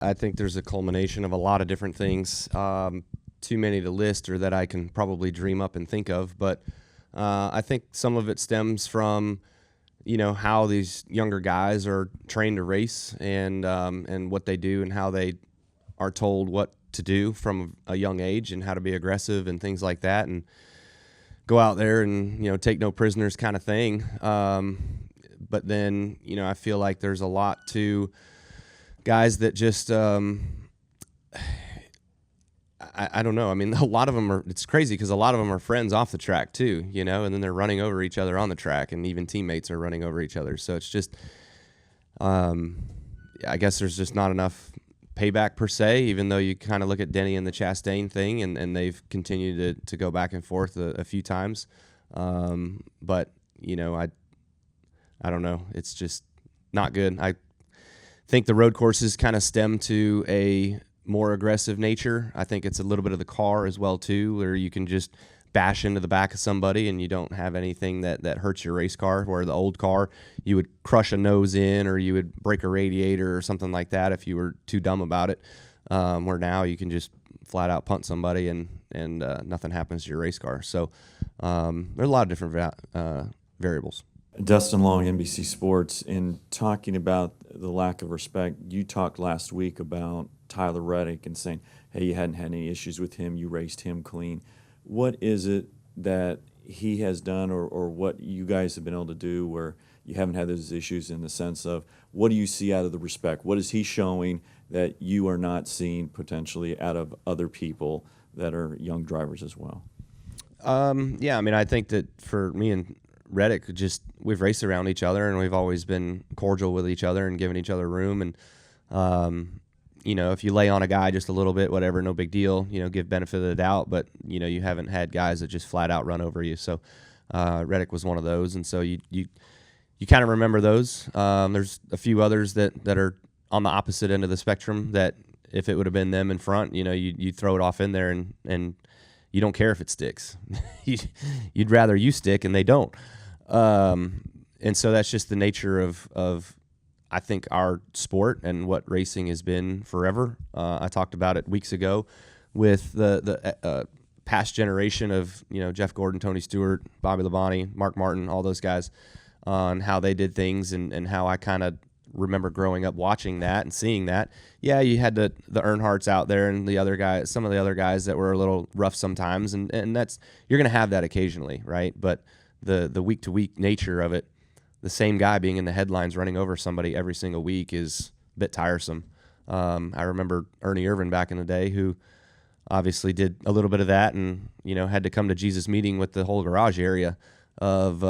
I think there's a culmination of a lot of different things. Too many to list or that I can probably dream up and think of, but I think some of it stems from how these younger guys are trained to race and what they do and how they are told what to do from a young age and how to be aggressive and things like that and go out there and take no prisoners kind of thing. But then I feel like there's a lot to guys that just I don't know. I mean, a lot of them it's crazy because a lot of them are friends off the track too, and then they're running over each other on the track, and even teammates are running over each other. So it's just, I guess there's just not enough payback per se, even though you kind of look at Denny and the Chastain thing, and they've continued to go back and forth a few times. But, I don't know. It's just not good. I think the road courses kind of stem to a more aggressive nature. I think it's a little bit of the car as well too, where you can just bash into the back of somebody and you don't have anything that hurts your race car, where the old car you would crush a nose in or you would break a radiator or something like that if you were too dumb about it, where now you can just flat out punt somebody and nothing happens to your race car. So there are a lot of different variables. Dustin Long, NBC Sports, in talking about the lack of respect, you talked last week about Tyler Reddick and saying, hey, you hadn't had any issues with him, you raced him clean. What is it that he has done or what you guys have been able to do where you haven't had those issues, in the sense of what do you see out of the respect? What is he showing that you are not seeing potentially out of other people that are young drivers as well? Yeah, I mean, I think that for me and Reddick, we've raced around each other and we've always been cordial with each other and giving each other room. And, if you lay on a guy just a little bit, whatever, no big deal, give benefit of the doubt. But, you haven't had guys that just flat out run over you. So Reddick was one of those. And so you kind of remember those. There's a few others that are on the opposite end of the spectrum that if it would have been them in front, you throw it off in there and you don't care if it sticks. You'd rather you stick and they don't. And so that's just the nature of I think our sport and what racing has been forever. I talked about it weeks ago with the past generation of Jeff Gordon, Tony Stewart, Bobby Labonte, Mark Martin, all those guys, on how they did things and how I kind of remember growing up watching that and seeing that. Yeah, you had the Earnhardts out there and the other guys, some of the other guys that were a little rough sometimes, and that's, you're going to have that occasionally, right? But the week to week nature of it, the same guy being in the headlines running over somebody every single week is a bit tiresome. I remember Ernie Irvin back in the day, who obviously did a little bit of that and had to come to Jesus meeting with the whole garage area of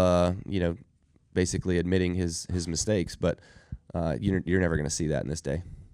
basically admitting his mistakes. But you're never going to see that in this day.